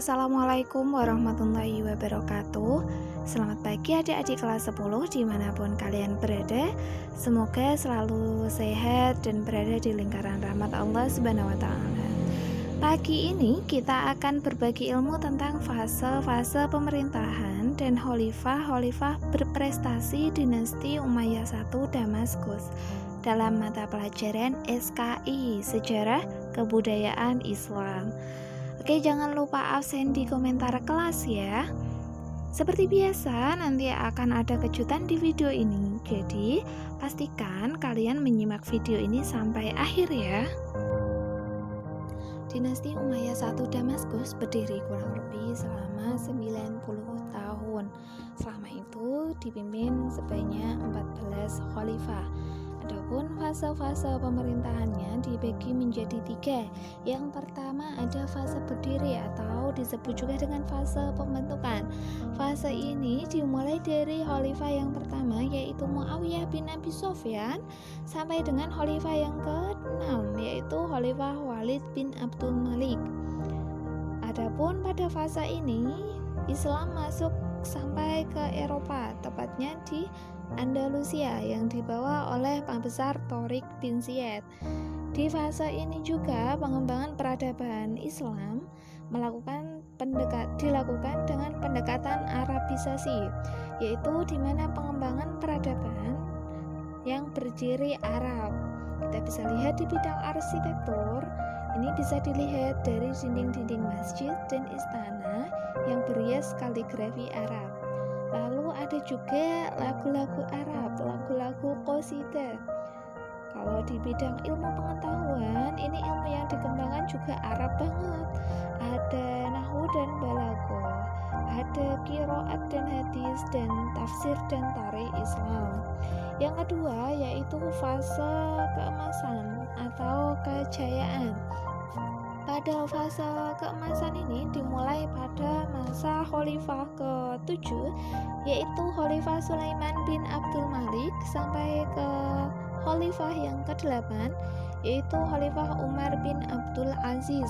Assalamualaikum warahmatullahi wabarakatuh. Selamat pagi adik-adik kelas 10 dimanapun kalian berada. Semoga selalu sehat dan berada di lingkaran rahmat Allah Subhanahu wa Ta'ala. Pagi ini kita akan berbagi ilmu tentang fase-fase pemerintahan dan khalifah berprestasi dinasti Umayyah I Damaskus dalam mata pelajaran SKI Sejarah Kebudayaan Islam. Oke, jangan lupa absen di komentar kelas ya. Seperti biasa, nanti akan ada kejutan di video ini. Jadi, pastikan kalian menyimak video ini sampai akhir ya. Dinasti Umayyah I Damaskus berdiri kurang lebih selama 90 tahun. Selama itu dipimpin sebanyak 14 khalifah. Adapun fase-fase pemerintahannya dibagi menjadi 3. Yang pertama ada fase berdiri atau disebut juga dengan fase pembentukan. Fase ini dimulai dari khalifah yang pertama yaitu Muawiyah bin Abi Sufyan sampai dengan khalifah yang ke-6 yaitu Khalifah Walid bin Abdul Malik. Adapun pada fase ini Islam masuk sampai ke Eropa, tepatnya di Andalusia yang dibawa oleh Pembesar Tariq bin Ziyad. Di fase ini juga pengembangan peradaban Islam dilakukan dengan pendekatan Arabisasi, yaitu di mana pengembangan peradaban yang berdiri Arab. Kita bisa lihat di bidang arsitektur, ini bisa dilihat dari dinding-dinding masjid dan istana yang berhias kaligrafi Arab. Lalu ada juga lagu-lagu Arab, lagu-lagu qasidah. Kalau di bidang ilmu pengetahuan, ini ilmu yang dikembangkan juga Arab banget. Ada nahwu dan balaghah, ada qiraat dan hadis dan tafsir dan tarikh Islam. Yang kedua yaitu fase keemasan atau kejayaan. Pada fase keemasan ini dimulai pada masa khalifah ke-7 yaitu Khalifah Sulaiman bin Abdul Malik sampai ke khalifah yang ke-8 yaitu Khalifah Umar bin Abdul Aziz.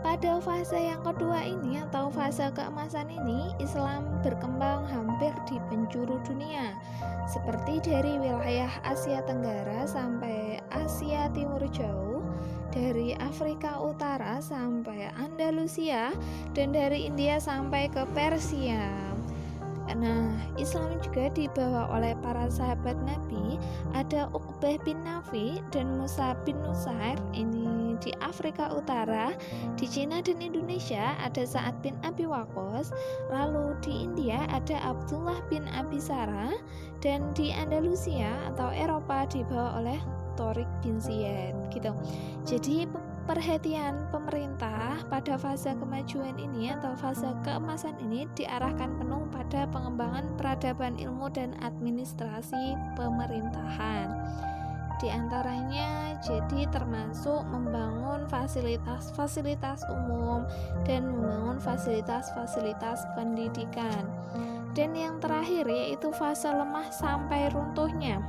Pada fase yang kedua ini atau fase keemasan ini Islam berkembang hampir di penjuru dunia, seperti dari wilayah Asia Tenggara sampai Asia Timur jauh, dari Afrika Utara sampai Andalusia, dan dari India sampai ke Persia. Nah, Islam juga dibawa oleh para sahabat Nabi, ada Uqbah bin Nafi dan Musa bin Nusair, ini di Afrika Utara. Di Cina dan Indonesia ada Sa'ad bin Abi Waqqas, lalu di India ada Abdullah bin Abi Sarah, dan di Andalusia atau Eropa dibawa oleh Tariq bin Ziyad gitu. Jadi perhatian pemerintah pada fase kemajuan ini atau fase keemasan ini diarahkan penuh pada pengembangan peradaban ilmu dan administrasi pemerintahan. Di antaranya jadi termasuk membangun fasilitas-fasilitas umum dan membangun fasilitas-fasilitas pendidikan. Dan yang terakhir yaitu fase lemah sampai runtuhnya.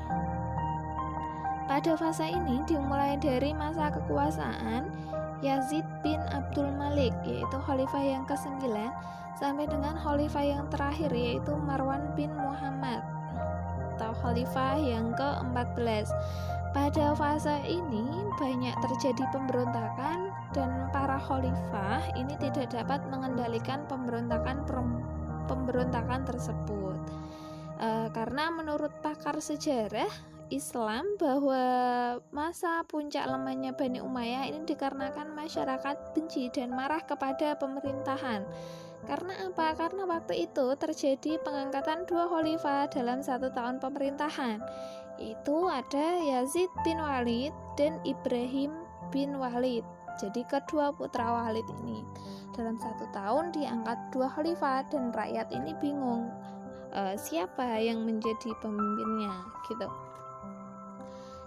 Pada fase ini dimulai dari masa kekuasaan Yazid bin Abdul Malik yaitu khalifah yang ke-9 sampai dengan khalifah yang terakhir yaitu Marwan bin Muhammad atau khalifah yang ke-14. Pada fase ini banyak terjadi pemberontakan dan para khalifah ini tidak dapat mengendalikan pemberontakan tersebut. Karena menurut pakar sejarah Islam bahwa masa puncak lemahnya Bani Umayyah ini dikarenakan masyarakat benci dan marah kepada pemerintahan. Karena apa? Karena waktu itu terjadi pengangkatan 2 khalifah dalam 1 tahun pemerintahan. Itu ada Yazid bin Walid dan Ibrahim bin Walid. Jadi kedua putra Walid ini dalam 1 tahun diangkat 2 khalifah dan rakyat ini bingung siapa yang menjadi pemimpinnya gitu.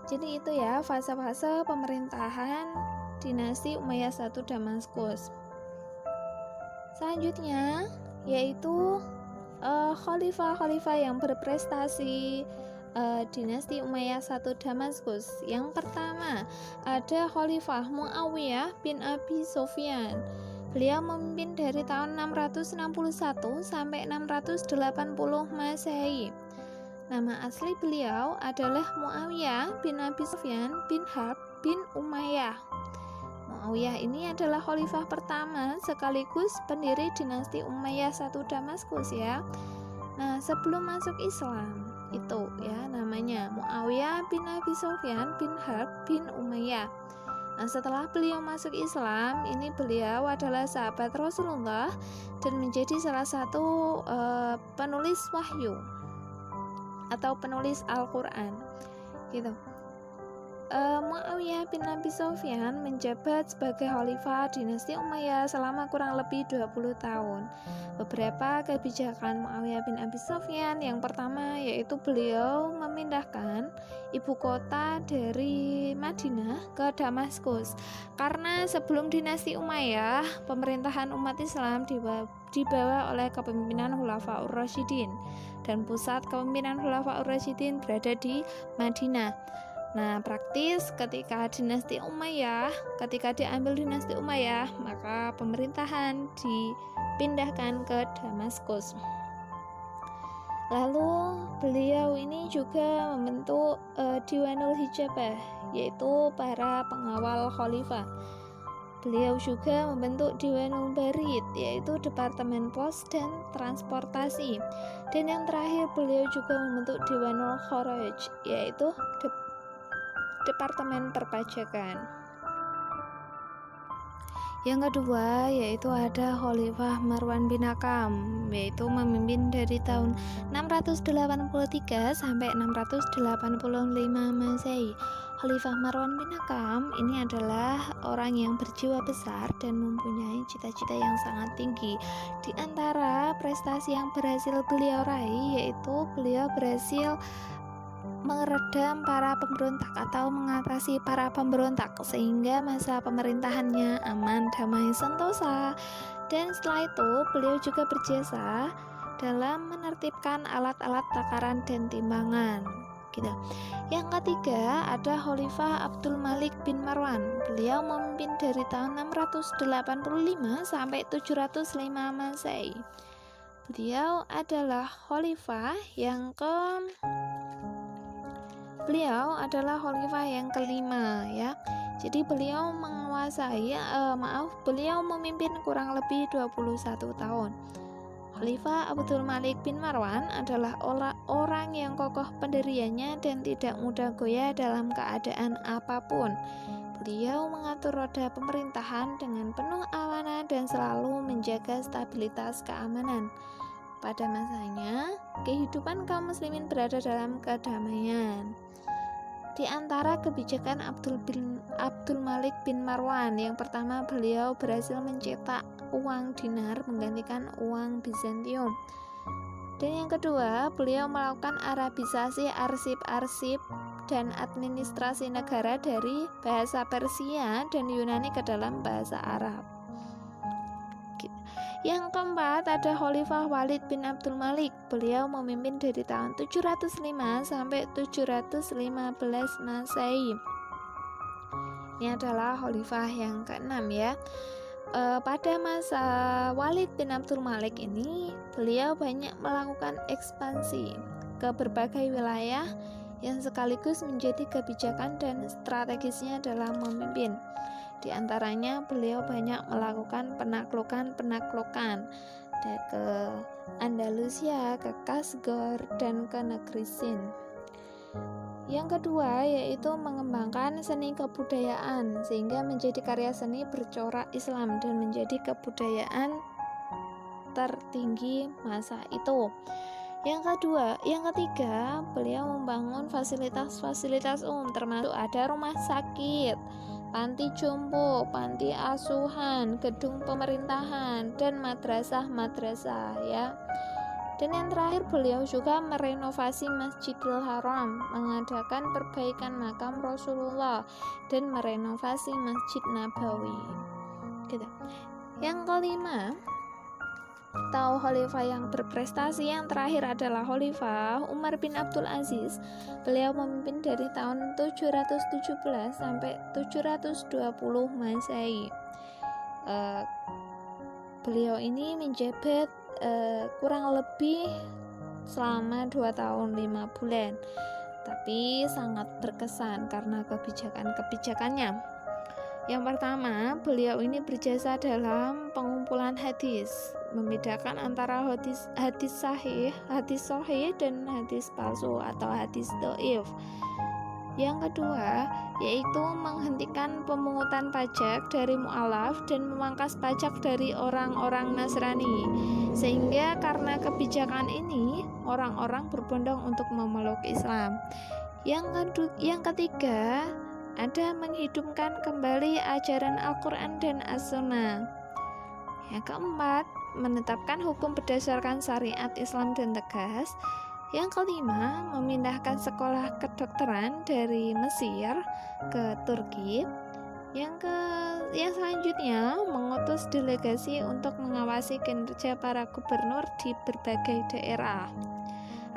Jadi itu ya fase-fase pemerintahan dinasti Umayyah I Damaskus. Selanjutnya yaitu khalifah-khalifah yang berprestasi dinasti Umayyah I Damaskus. Yang pertama ada Khalifah Muawiyah bin Abi Sufyan. Beliau memimpin dari tahun 661 sampai 680 Masehi. Nama asli beliau adalah Muawiyah bin Abi Sufyan bin Harb bin Umayyah. Muawiyah ini adalah khalifah pertama sekaligus pendiri dinasti Umayyah I Damaskus ya. Nah, sebelum masuk Islam itu ya namanya Muawiyah bin Abi Sufyan bin Harb bin Umayyah. Nah, setelah beliau masuk Islam, ini beliau adalah sahabat Rasulullah dan menjadi salah satu penulis wahyu atau penulis Al-Quran gitu. Muawiyah bin Abi Sufyan menjabat sebagai khalifah dinasti Umayyah selama kurang lebih 20 tahun. Beberapa kebijakan Muawiyah bin Abi Sufyan, yang pertama yaitu beliau memindahkan ibu kota dari Madinah ke Damaskus. Karena sebelum dinasti Umayyah, pemerintahan umat Islam dibawa oleh kepemimpinan Khulafaur Rasyidin dan pusat kepemimpinan Khulafaur Rasyidin berada di Madinah. Nah, praktis ketika diambil dinasti Umayyah, maka pemerintahan dipindahkan ke Damaskus. Lalu beliau ini juga membentuk Diwanul Hijabah, yaitu para pengawal khalifah. Beliau juga membentuk Diwanul Barid, yaitu Departemen Pos dan Transportasi. Dan yang terakhir beliau juga membentuk Diwanul Kharaj, yaitu Departemen Perpajakan. Yang kedua yaitu ada Khalifah Marwan bin Hakam, yaitu memimpin dari tahun 683 sampai 685 Masehi. Khalifah Marwan bin Hakam ini adalah orang yang berjiwa besar dan mempunyai cita-cita yang sangat tinggi. Di antara prestasi yang berhasil beliau raih yaitu beliau berhasil meredam para pemberontak atau mengatasi para pemberontak sehingga masa pemerintahannya aman, damai, sentosa. Dan setelah itu beliau juga berjasa dalam menertibkan alat-alat takaran dan timbangan gitu. Yang ketiga ada Khalifah Abdul Malik bin Marwan. Beliau memimpin dari tahun 685 sampai 705 Masehi. Beliau adalah khalifah yang kelima ya. Jadi beliau beliau memimpin kurang lebih 21 tahun. Khalifah Abdul Malik bin Marwan adalah orang yang kokoh pendiriannya dan tidak mudah goyah dalam keadaan apapun. Beliau mengatur roda pemerintahan dengan penuh amanah dan selalu menjaga stabilitas keamanan. Pada masanya, kehidupan kaum muslimin berada dalam kedamaian. Di antara kebijakan Abdul Malik bin Marwan, yang pertama beliau berhasil mencetak uang dinar menggantikan uang Bizantium. Dan yang kedua, beliau melakukan Arabisasi arsip-arsip dan administrasi negara dari bahasa Persia dan Yunani ke dalam bahasa Arab. Yang keempat ada Khalifah Walid bin Abdul Malik. Beliau memimpin dari tahun 705 sampai 715 Masehi. Ini adalah khalifah yang keenam ya. Pada masa Walid bin Abdul Malik ini, beliau banyak melakukan ekspansi ke berbagai wilayah yang sekaligus menjadi kebijakan dan strategisnya dalam memimpin. Di antaranya beliau banyak melakukan penaklukan ke Andalusia, ke Kasgor, dan ke negeri Sind. Yang kedua yaitu mengembangkan seni kebudayaan sehingga menjadi karya seni bercorak Islam dan menjadi kebudayaan tertinggi masa itu. Yang ketiga, beliau membangun fasilitas-fasilitas umum termasuk ada rumah sakit, panti jompo, panti asuhan, gedung pemerintahan, dan madrasah-madrasah ya. Dan yang terakhir beliau juga merenovasi Masjidil Haram, mengadakan perbaikan makam Rasulullah, dan merenovasi Masjid Nabawi gitu. Yang kelima atau khalifah yang berprestasi yang terakhir adalah Khalifah Umar bin Abdul Aziz. Beliau memimpin dari tahun 717 sampai 720 Masehi. beliau ini menjabat kurang lebih selama 2 tahun 5 bulan, tapi sangat berkesan karena kebijakan-kebijakannya. Yang pertama, beliau ini berjasa dalam pengumpulan hadis, membedakan antara hadis sahih dan hadis palsu atau hadis dhaif. Yang kedua, yaitu menghentikan pemungutan pajak dari mu'alaf dan memangkas pajak dari orang-orang Nasrani. Sehingga karena kebijakan ini, orang-orang berbondong untuk memeluk Islam. Yang ketiga, ada menghidupkan kembali ajaran Al-Quran dan As-Sunnah. Yang keempat, menetapkan hukum berdasarkan syariat Islam dan tegas. Yang kelima, memindahkan sekolah kedokteran dari Mesir ke Turki. Yang selanjutnya, mengutus delegasi untuk mengawasi kinerja para gubernur di berbagai daerah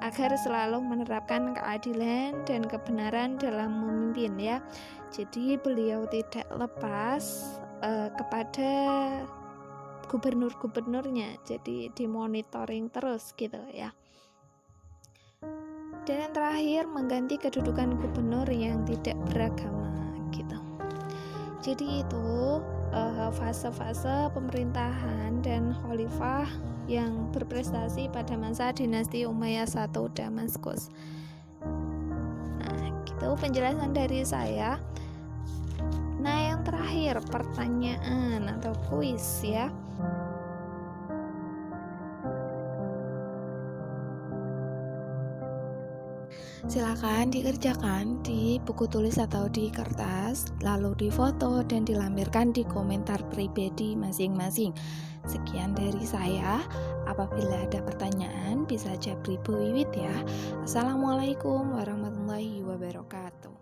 agar selalu menerapkan keadilan dan kebenaran dalam memimpin, ya. Jadi beliau tidak lepas kepada gubernur-gubernurnya, jadi dimonitoring terus gitu, ya. Dan yang terakhir, mengganti kedudukan gubernur yang tidak beragama gitu. Jadi itu fase-fase pemerintahan dan khalifah yang berprestasi pada masa dinasti Umayyah I Damaskus. Nah, gitu penjelasan dari saya. Nah, yang terakhir pertanyaan atau kuis, ya. Silakan dikerjakan di buku tulis atau di kertas, lalu difoto dan dilampirkan di komentar pribadi masing-masing. Sekian dari saya. Apabila ada pertanyaan bisa Japri Bu Wiwit, ya. Assalamualaikum warahmatullahi wabarakatuh.